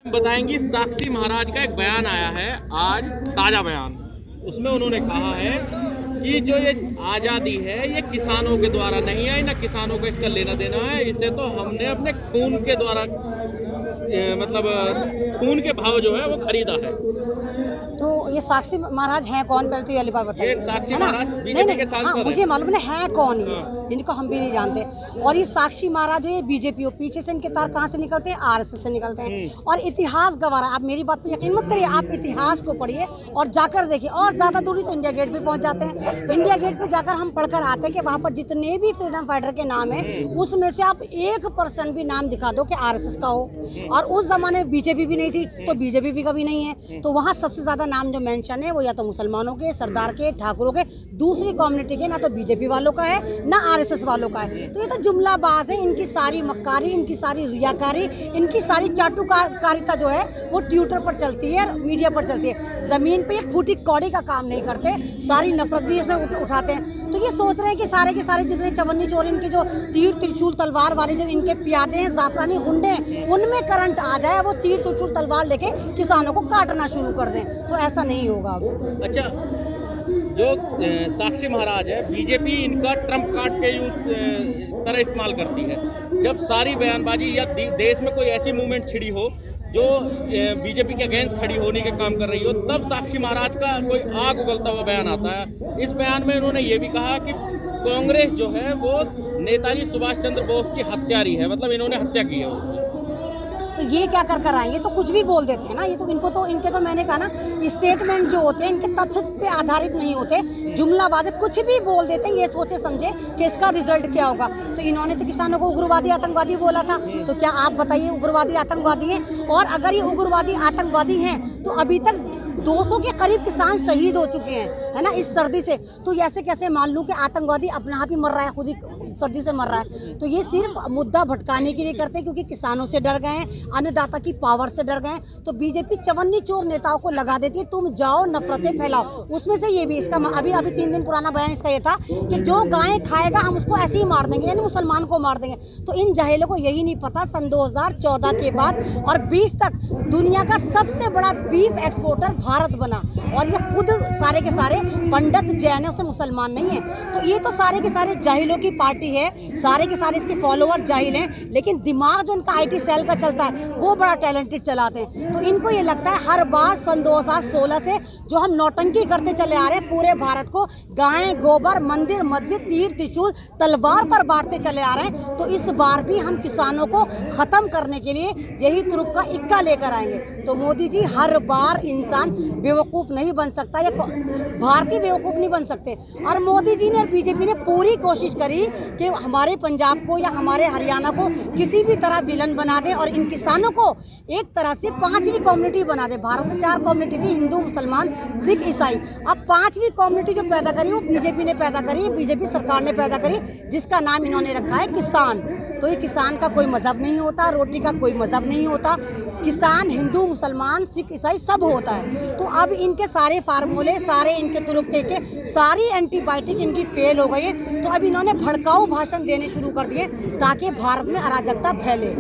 बताएंगी साक्षी महाराज का एक बयान आया है आज, ताजा बयान। उसमें उन्होंने कहा है कि जो ये आज़ादी है ये किसानों के द्वारा नहीं आई, ना किसानों को इसका लेना देना है, इसे तो हमने अपने खून के द्वारा मतलब खून के भाव जो है वो खरीदा है। तो ये साक्षी महाराज हैं कौन, पहले तो ये वाली बात बताइए। ये साक्षी महाराज बीजेपी के सांसद हाँ, मुझे मालूम है कौन ये, इनको हम भी नहीं जानते। और ये साक्षी महाराज जो ये बीजेपी हो, पीछे से इनके तार कहाँ से निकलते हैं? आरएसएस से निकलते हैं। और इतिहास गवाह है, आप मेरी बात पे यकीन मत करिए, आप इतिहास को पढ़िए और जाकर देखिए। और ज्यादा दूरी तो इंडिया गेट पे पहुंच जाते हैं। इंडिया गेट पे जाकर हम पढ़कर आते हैं कि वहाँ पर जितने भी फ्रीडम फाइटर के नाम है उसमें से आप 1% भी नाम दिखा दो कि आरएसएस का हो। और उस जमाने में बीजेपी भी नहीं थी, तो बीजेपी भी कभी नहीं है। तो वहाँ सबसे ज्यादा नाम जो मेंशन है वो या तो मुसलमानों के, सरदार के, ठाकुरों के, दूसरी कम्युनिटी के, ना तो बीजेपी वालों का है ना आरएसएस वालों का है। तो ये तो जुमलाबाज है, इनकी सारी मक्कारी, इनकी सारी रियाकारी, इनकी सारी चाटुकारिता जो है वो ट्विटर पर चलती है, मीडिया पर चलती है। जमीन पे ये फूटी कौड़ी का काम नहीं करते, सारी नफरत भी इसमें उठाते हैं। तो ये सोच रहे हैं कि सारे के सारे जितने चवन्नी चोर इनके जो तीर त्रिशूल तलवार वाले जो इनके प्यादे हैं, जाफरानी गुंडे हैं, उनमें करंट आ जाए, वो तीर त्रिशूल तलवार लेके किसानों को काटना शुरू कर दें। तो ऐसा नहीं होगा। अच्छा, जो साक्षी महाराज है, बीजेपी इनका ट्रम्प कार्ड के तरह इस्तेमाल करती है। जब सारी बयानबाजी या देश में कोई ऐसी मूवमेंट छिड़ी हो जो बीजेपी के अगेंस्ट खड़ी होने के काम कर रही हो, तब साक्षी महाराज का कोई आग उगलता हुआ बयान आता है। इस बयान में उन्होंने ये भी कहा कि कांग्रेस जो है वो नेताजी सुभाष चंद्र बोस की हत्यारी है, मतलब इन्होंने हत्या की है उसकी। तो ये क्या कर आएंगे, तो कुछ भी बोल देते हैं ना। ये तो इनके तो मैंने कहा ना, स्टेटमेंट जो होते हैं इनके तथ्य पे आधारित नहीं होते, जुमलाबाज कुछ भी बोल देते हैं ये सोचे समझे कि इसका रिजल्ट क्या होगा। तो इन्होंने तो किसानों को उग्रवादी आतंकवादी बोला था, तो क्या आप बताइए उग्रवादी आतंकवादी है? और अगर ये उग्रवादी आतंकवादी हैं तो अभी तक 200 के करीब किसान शहीद हो चुके हैं, है ना, इस सर्दी से। तो ऐसे कैसे मान लूं कि आतंकवादी अपने आप ही मर रहा है, खुद ही सर्दी से मर रहा है? तो ये सिर्फ मुद्दा भटकाने के लिए करते हैं, क्योंकि किसानों से डर गए हैं, अन्नदाता की पावर से डर गए हैं। तो बीजेपी चवन्नी चोर नेताओं को लगा देती है, तुम जाओ नफरतें फैलाओ। उसमें से ये भी इसका अभी 3 दिन पुराना बयान इसका ये था कि जो गायें खाएगा हम उसको ऐसे ही मार देंगे, यानी मुसलमान को मार देंगे। तो इन जाहिलों को यही नहीं पता सन 2014 के बाद और 20 तक दुनिया का सबसे बड़ा बीफ एक्सपोर्टर भारत बना। और ये खुद सारे के सारे पंडित जैन है, उससे मुसलमान नहीं है। तो ये तो सारे के सारे जाहिलों की पार्टी है, सारे के सारे इसके फॉलोअर जाहिल हैं, लेकिन दिमाग जो इनका आईटी सेल का चलता है वो बड़ा टैलेंटेड चलाते हैं। तो इनको ये लगता है हर बार सन 2016 से जो हम नौटंकी करते चले आ रहे हैं, पूरे भारत को गाय गोबर मंदिर मस्जिद तीर त्रिशूल तलवार पर बांटते चले आ रहे हैं, तो इस बार भी हम किसानों को खत्म करने के लिए यही तुरुप का इक्का लेकर आएंगे। तो मोदी जी, हर बार इंसान बेवकूफ़ नहीं बन सकता, या भारतीय बेवकूफ़ नहीं बन सकते। और मोदी जी ने और बीजेपी ने पूरी कोशिश करी कि हमारे पंजाब को या हमारे हरियाणा को किसी भी तरह विलन बना दे और इन किसानों को एक तरह से 5वीं कम्युनिटी बना दे। भारत में 4 कम्युनिटी थी, हिंदू मुसलमान सिख ईसाई। अब 5वीं कम्युनिटी जो पैदा करी वो बीजेपी ने पैदा करी, बीजेपी सरकार ने पैदा करी, जिसका नाम इन्होंने रखा है किसान। तो ये किसान का कोई मजहब नहीं होता, रोटी का कोई मजहब नहीं होता, किसान हिंदू मुसलमान सिख ईसाई सब होता है। तो अब इनके सारे फार्मूले, सारे इनके तुरुप के सारी एंटीबायोटिक इनकी फेल हो गई है। तो अब इन्होंने भड़काऊ भाषण देने शुरू कर दिए ताकि भारत में अराजकता फैले।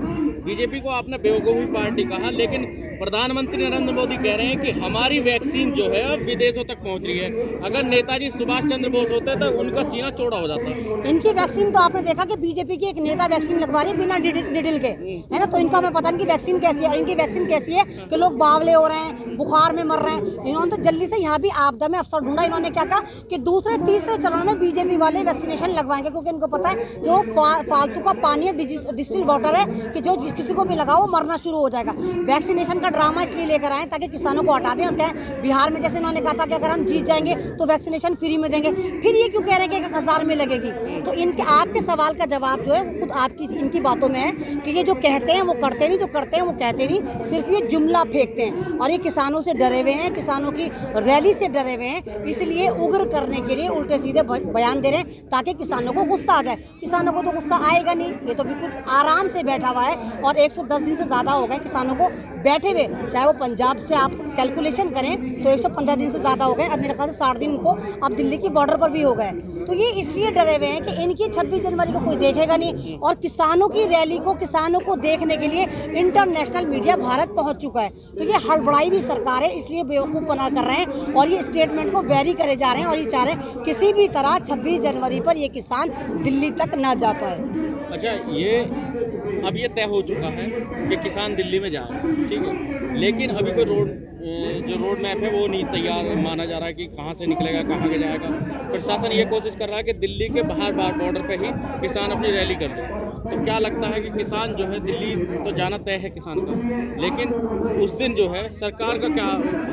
बीजेपी को आपने बेवकूफ़ी पार्टी कहा, लेकिन प्रधानमंत्री नरेंद्र मोदी कह रहे हैं कि हमारी वैक्सीन जो है अब विदेशों तक पहुंच रही है। अगर नेताजी सुभाष चंद्र बोस होते तो उनका सीना चौड़ा हो जाता। इनकी वैक्सीन तो आपने देखा कि बीजेपी की एक नेता वैक्सीन लगवा रही है बिना निडल के, है ना। तो इनका हमें पता नहीं कि वैक्सीन कैसी है। और इनकी वैक्सीन कैसी है कि लोग बावले हो रहे हैं, बुखार में मर रहे हैं। इन्होंने तो जल्दी से यहाँ भी आपदा में अफसर ढूंढा। इन्होंने क्या कहा कि दूसरे तीसरे चरण में बीजेपी वाले वैक्सीनेशन लगवाएंगे, क्योंकि इनको पता है कि वो फालतू का पानी है, डिस्टिल वाटर है, कि जो किसी को भी लगाओ मरना शुरू हो जाएगा। वैक्सीनेशन का ड्रामा इसलिए लेकर आए ताकि किसानों को हटा दें। और क्या बिहार में जैसे इन्होंने कहा था कि अगर हम जीत जाएंगे तो वैक्सीनेशन फ्री में देंगे, फिर ये क्यों कह रहे हैं कि 1000 में लगेगी? तो इनके आपके सवाल का जवाब जो है खुद आपकी इनकी बातों में है कि ये जो कहते हैं वो करते नहीं, जो करते हैं वो कहते नहीं, सिर्फ ये जुमला फेंकते हैं। और ये किसानों से डरे हुए हैं, किसानों की रैली से डरे हुए हैं, इसलिए उग्र करने के लिए उल्टे सीधे बयान दे रहे हैं ताकि किसानों को गुस्सा आ जाए। किसानों को तो गुस्सा आएगा नहीं, ये तो बिल्कुल आराम से बैठा हुआ है। और 110 दिन से ज़्यादा हो गए किसानों को बैठे हुए वे, चाहे वो पंजाब से आप कैलकुलेशन करें तो 115 दिन से ज़्यादा हो गए। अब मेरे ख्याल से 60 दिन इनको अब दिल्ली की बॉर्डर पर भी हो गए। तो ये इसलिए डरे हुए हैं कि इनकी 26 जनवरी को कोई देखेगा नहीं, और किसानों की रैली को, किसानों को देखने के लिए इंटरनेशनल मीडिया भारत पहुंच चुका है। तो ये हड़बड़ाई भी सरकार है, इसलिए बेवकूफ़ बना कर रहे हैं और ये स्टेटमेंट को वेरी करे जा रहे हैं, और ये चाह रहे हैं किसी भी तरह 26 जनवरी पर ये किसान दिल्ली तक ना जा पाए। अच्छा, ये अब ये तय हो चुका है कि किसान दिल्ली में जाए, ठीक है, लेकिन अभी कोई रोड मैप है वो नहीं तैयार माना जा रहा है कि कहाँ से निकलेगा, कहाँ के जाएगा। प्रशासन ये कोशिश कर रहा है कि दिल्ली के बाहर बॉर्डर पे ही किसान अपनी रैली कर ले। तो क्या लगता है कि किसान जो है दिल्ली तो जाना तय है किसान का, लेकिन उस दिन जो है सरकार का क्या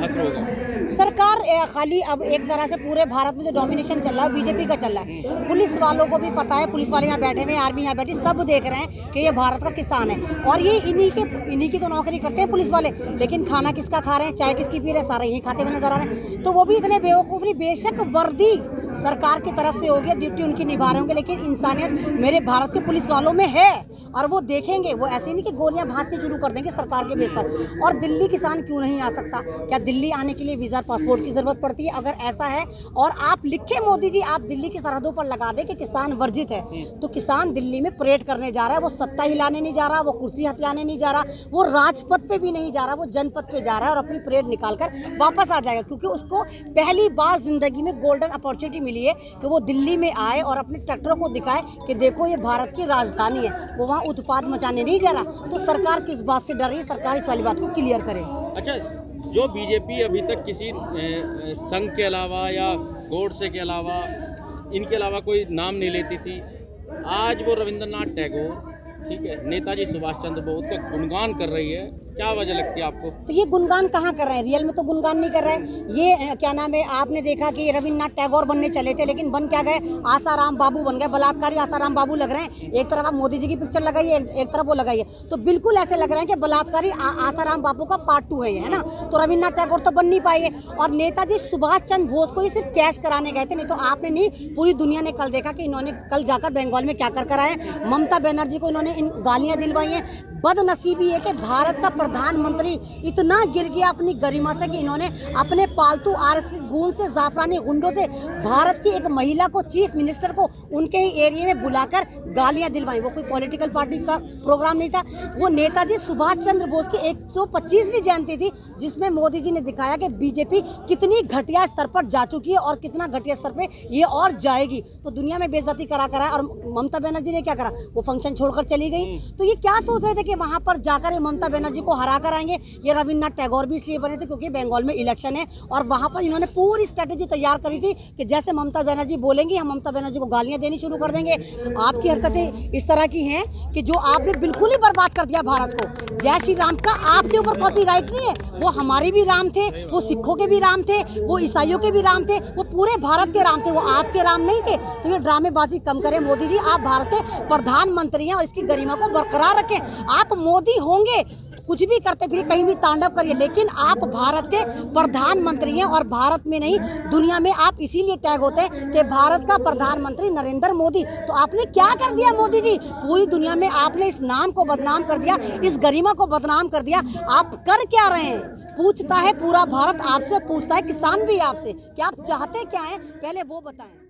असर होगा? सरकार खाली अब एक तरह से पूरे भारत में जो डोमिनेशन चल रहा है बीजेपी का चल रहा है। पुलिस वालों को भी पता है, पुलिस वाले यहाँ बैठे हुए, आर्मी यहाँ बैठी, सब देख रहे हैं कि ये भारत का किसान है, और ये इन्हीं की तो नौकरी करते हैं पुलिस वाले, लेकिन खाना किसका खा रहे हैं, चाय किसकी पी रहे हैं, सारा यही खाते हुए नजर आ रहे हैं। तो वो भी इतने बेवकूफ़ नहीं, बेशक वर्दी सरकार की तरफ से होगी, ड्यूटी उनकी निभा रहे होंगे, लेकिन इंसानियत मेरे भारत के पुलिस वालों में है, और वो देखेंगे। वो ऐसे नहीं कि गोलियां भाजनी शुरू कर देंगे सरकार के बेस पर। और दिल्ली किसान क्यों नहीं आ सकता? क्या दिल्ली आने के लिए वीज़ा पासपोर्ट की ज़रूरत पड़ती है? अगर ऐसा है और आप लिखे मोदी जी, आप दिल्ली की सरहदों पर लगा दें कि किसान वर्जित है, तो किसान दिल्ली में परेड करने जा रहा है, वो सत्ता हिलाने नहीं जा रहा, वो कुर्सी हथियाने नहीं जा रहा, वो राजपथ पे भी नहीं जा रहा, वो जनपथ पे जा रहा है और अपनी परेड निकाल कर वापस आ जाएगा, क्योंकि उसको पहली बार जिंदगी में गोल्डन अपॉर्चुनिटी मिली है कि वो दिल्ली में आए और अपने ट्रैक्टरों को दिखाए कि देखो ये भारत की राजधानी है। वो वहाँ उत्पाद मचाने नहीं जा रहा। तो सरकार किस बात से डर रही है? सरकार इस वाली बात को क्लियर करे। अच्छा, जो बीजेपी अभी तक किसी संघ के अलावा या गोडसे के अलावा, इनके अलावा कोई नाम नहीं लेती थी, आज वो रविंद्रनाथ टैगोर, ठीक है, नेताजी सुभाष चंद्र बोस का गुणगान कर रही है। क्या वजह लगती है आपको? तो ये गुणगान कहाँ कर रहे हैं? रियल में तो गुणगान नहीं कर रहे हैं। ये क्या नाम है, आपने देखा कि रविन्द्रनाथ टैगोर बनने चले थे, लेकिन बन क्या गए? आसाराम बाबू बन गए। बलात्कारी आसाराम बाबू लग रहे हैं। एक तरफ आप मोदी जी की पिक्चर लगाइए, एक तरफ वो लगाइए, तो बिल्कुल ऐसे लग रहे हैं कि बलात्कारी आसाराम बाबू का पार्ट 2 है ये, है ना। तो रविन्द्रनाथ टैगोर तो बन नहीं पाए। और नेताजी सुभाष चंद्र बोस को ये सिर्फ कैश कराने गए थे, नहीं तो आपने नहीं, पूरी दुनिया ने कल देखा कि इन्होंने कल जाकर बंगाल में क्या कर आए। ममता बनर्जी को इन्होंने गालियाँ दिलवाई हैं। बदनसीबी है कि भारत का प्रधानमंत्री इतना गिर गया अपनी गरिमा से कि इन्होंने अपने पालतू आरएस के गूंद से, जाफरानी गुंडों से भारत की एक महिला को, चीफ मिनिस्टर को उनके ही एरिया में बुलाकर गालियां दिलवाई। वो कोई पॉलिटिकल पार्टी का प्रोग्राम नहीं था, वो नेताजी सुभाष चंद्र बोस की 125वीं जयंती थी, जिसमें मोदी जी ने दिखाया कि बीजेपी कितनी घटिया स्तर पर जा चुकी है और कितना घटिया स्तर पर ये और जाएगी। तो दुनिया में बेइज्जती करा और ममता बनर्जी ने क्या करा? वो फंक्शन छोड़कर चली गई। तो ये क्या सोच रहे थे कि वहां पर जाकर ममता बनर्जी को हरा कर आएंगे? ये रविन्द्रनाथ टैगोर भी इसलिए बने थे क्योंकि बंगाल में इलेक्शन है, और वहां पर इन्होंने पूरी स्ट्रेटेजी तैयार करी थी कि जैसे ममता बनर्जी बोलेंगी, हम ममता बनर्जी को गालियां देनी शुरू कर देंगे। आपकी हरकतें इस तरह की हैं कि जो आपने बिल्कुल ही बर्बाद कर दिया भारत को। जय श्री राम का आपके ऊपर कॉपीराइट नहीं है, वो हमारे भी राम थे, वो सिखों के भी राम थे, वो ईसाइयों के भी राम थे, वो पूरे भारत के राम थे, वो आपके राम नहीं थे। तो ये ड्रामेबाजी कम करें मोदी जी। आप भारत के प्रधानमंत्री हैं और इसकी गरिमा को बरकरार रखें। आप मोदी होंगे, कुछ भी करते फिर कहीं भी तांडव करिए, लेकिन आप भारत के प्रधानमंत्री हैं, और भारत में नहीं दुनिया में आप इसीलिए टैग होते हैं कि भारत का प्रधानमंत्री नरेंद्र मोदी। तो आपने क्या कर दिया मोदी जी? पूरी दुनिया में आपने इस नाम को बदनाम कर दिया, इस गरिमा को बदनाम कर दिया। आप कर क्या रहे हैं? पूछता है पूरा भारत आपसे, पूछता है किसान भी आपसे कि आप चाहते क्या हैं, पहले वो बताएं।